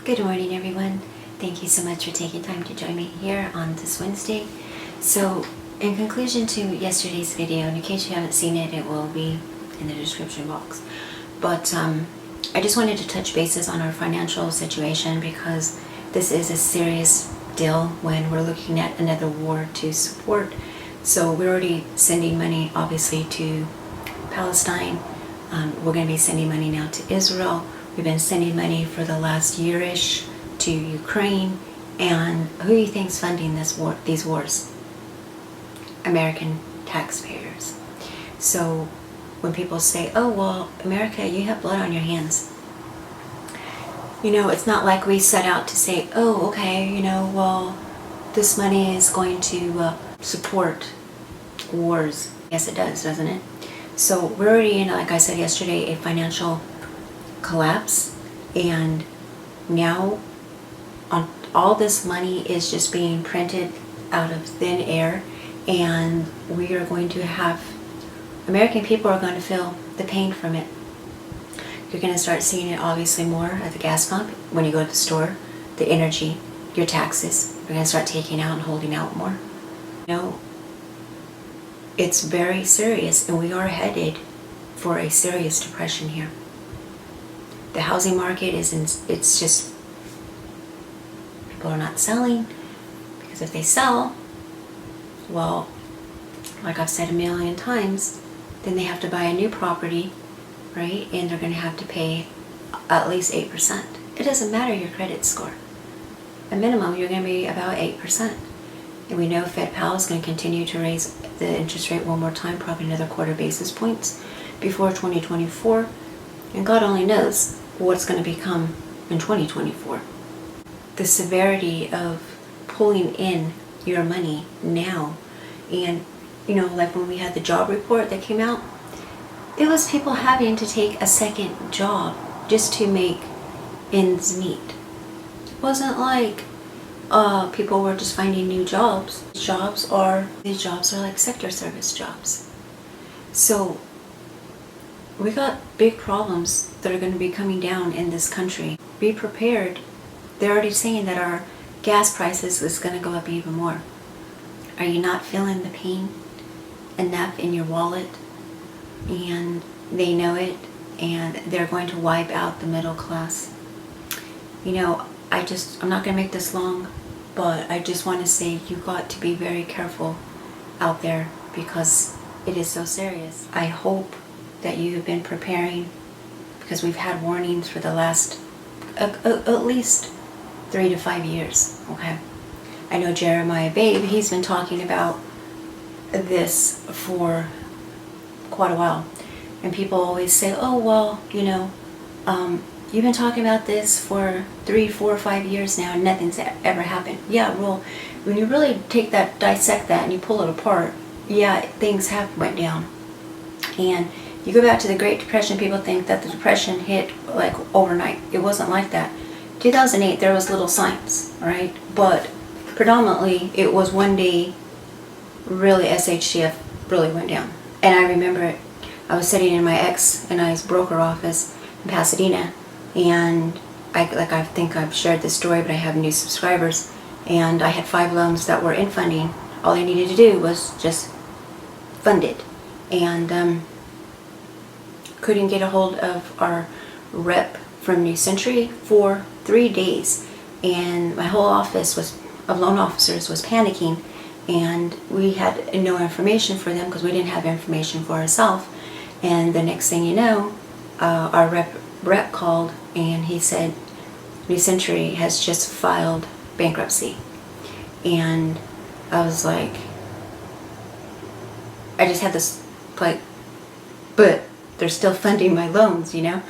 Good morning, everyone. Thank you so much for taking time to join me here on this Wednesday. So, in conclusion to yesterday's video, and in case you haven't seen it, it will be in the description box. But I just wanted to touch bases on our financial situation because this is a serious deal when we're looking at another war to support. So we're already sending money, obviously, to Palestine. We're going to be sending money now to Israel. We've been sending money for the last year-ish to Ukraine. And who do you think's funding these wars? American taxpayers. So when people say, oh, well, America, you have blood on your hands. You know, it's not like we set out to say, oh, okay, you know, well, this money is going to support wars. Yes, it does, doesn't it? So we're already in, like I said yesterday, a financial collapse, and now all this money is just being printed out of thin air, and we are going to have, American people are going to feel the pain from it. You're going to start seeing it obviously more at the gas pump, when you go to the store, the energy, your taxes. You're going to start taking out and holding out more. You know, it's very serious, and we are headed for a serious depression here. The housing market it's just, people are not selling, because if they sell, well, like I've said a million times, then they have to buy a new property, right? And they're going to have to pay at least 8%. It doesn't matter your credit score. At minimum, you're going to be about 8%. And we know Powell is going to continue to raise the interest rate one more time, probably another quarter basis points before 2024. And God only knows what's going to become in 2024. The severity of pulling in your money now. And, you know, like when we had the job report that came out, it was people having to take a second job just to make ends meet. It wasn't like people were just finding new jobs. These jobs are like sector service jobs. So we got big problems that are going to be coming down in this country. Be prepared. They're already saying that our gas prices is going to go up even more. Are you not feeling the pain enough in your wallet? And they know it, and they're going to wipe out the middle class. You know, I'm not going to make this long, but I just want to say you got to be very careful out there because it is so serious. I hope that you have been preparing, because we've had warnings for the last at least 3 to 5 years, okay? I know Jeremiah Babe, he's been talking about this for quite a while. And people always say, oh, well, you know, you've been talking about this for 3, 4, 5 years now and nothing's ever happened. Yeah, well, when you really dissect that and you pull it apart, yeah, things have went down. And you go back to the Great Depression, people think that the Depression hit like overnight. It wasn't like that. 2008, there was little signs, right? But predominantly, it was one day, really, shtf really went down. And I remember it. I was sitting in my ex and I's broker office in Pasadena, and I think I've shared this story, but I have new subscribers, and I had 5 loans that were in funding. All I needed to do was just fund it. And couldn't get a hold of our rep from New Century for 3 days, and my whole office of loan officers was panicking, and we had no information for them because we didn't have information for ourselves. And the next thing you know, our rep called, and he said New Century has just filed bankruptcy. And I was like, I just had this like, but they're still funding my loans, you know?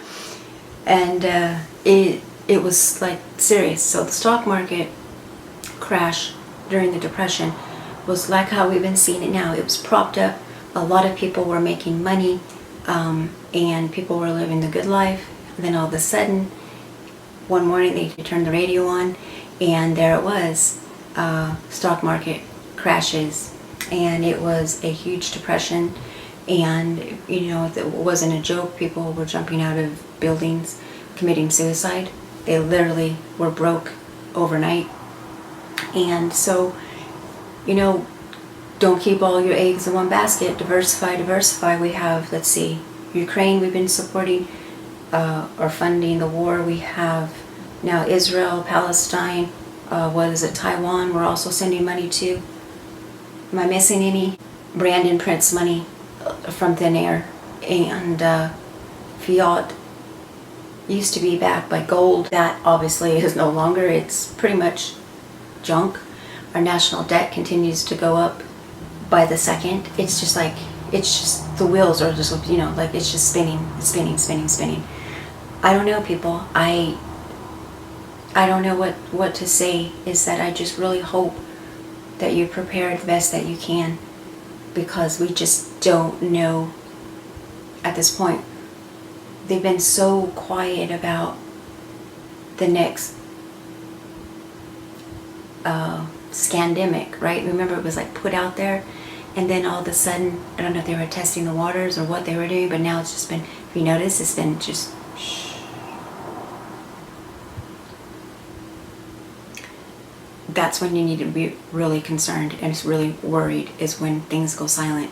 And it was like serious. So the stock market crash during the Depression was like how we've been seeing it now. It was propped up. A lot of people were making money, and people were living the good life. And then all of a sudden, one morning they turned the radio on, and there it was, stock market crashes, and it was a huge depression. And you know, it wasn't a joke. People were jumping out of buildings, committing suicide. They literally were broke overnight. And so, you know, don't keep all your eggs in one basket. Diversify, diversify. We have, let's see, Ukraine, we've been supporting or funding the war. We have now Israel, Palestine, what is it, Taiwan, we're also sending money to. Am I missing any? Brandon prints money from thin air. And fiat used to be backed by gold. That obviously is no longer. It's pretty much junk. Our national debt continues to go up by the second. It's just like, it's just, the wheels are just, you know, like it's just spinning, spinning, spinning, spinning. I don't know, people. I don't know what to say. Is that I just really hope that you're prepared the best that you can, because we just don't know at this point. They've been so quiet about the next scandemic, right? Remember, it was like put out there, and then all of a sudden, I don't know if they were testing the waters or what they were doing, but now it's just been, if you notice, it's been just shh. That's when you need to be really concerned and really worried, is when things go silent.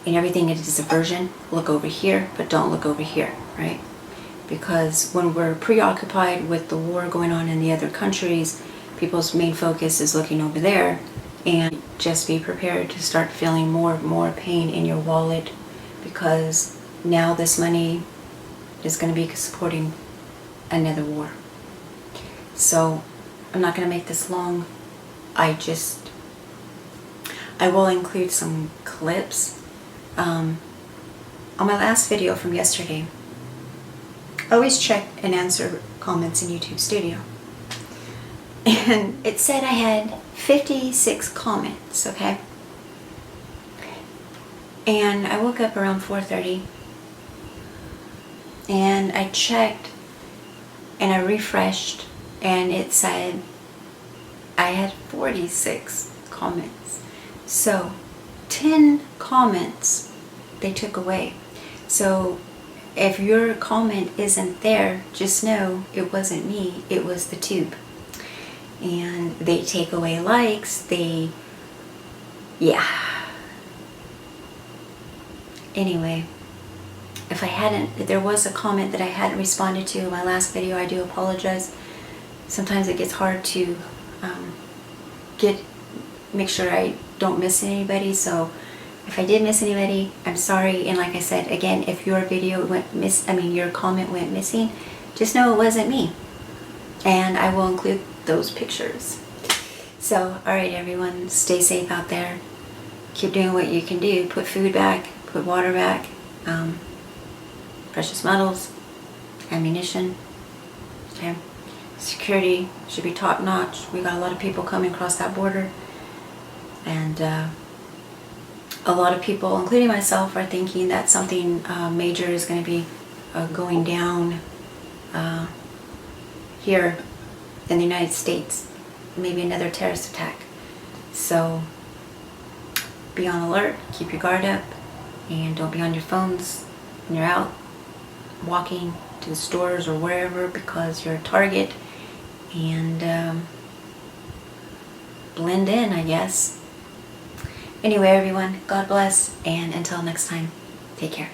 And everything is diversion. Look over here, but don't look over here, right? Because when we're preoccupied with the war going on in the other countries, people's main focus is looking over there. And just be prepared to start feeling more and more pain in your wallet, because now this money is going to be supporting another war. So I'm not going to make this long. I will include some clips. On my last video from yesterday, I always check and answer comments in YouTube Studio. And it said I had 56 comments, okay? And I woke up around 4:30 and I checked and I refreshed, and it said I had 46 comments. So 10 comments they took away. So if your comment isn't there, just know it wasn't me, it was the tube. And they take away likes, yeah. Anyway, if there was a comment that I hadn't responded to in my last video, I do apologize. Sometimes it gets hard to make sure I don't miss anybody. So if I did miss anybody, I'm sorry. And like I said, again, if your your comment went missing, just know it wasn't me. And I will include those pictures. So, alright everyone, stay safe out there. Keep doing what you can do. Put food back, put water back, precious metals, ammunition, okay? Security should be top notch. We got a lot of people coming across that border, and a lot of people, including myself, are thinking that something major is going to be going down here in the United States. Maybe another terrorist attack. So be on alert, keep your guard up, and don't be on your phones when you're out walking to the stores or wherever, because you're a target. And blend in, I guess. Anyway, everyone, God bless, and until next time, take care.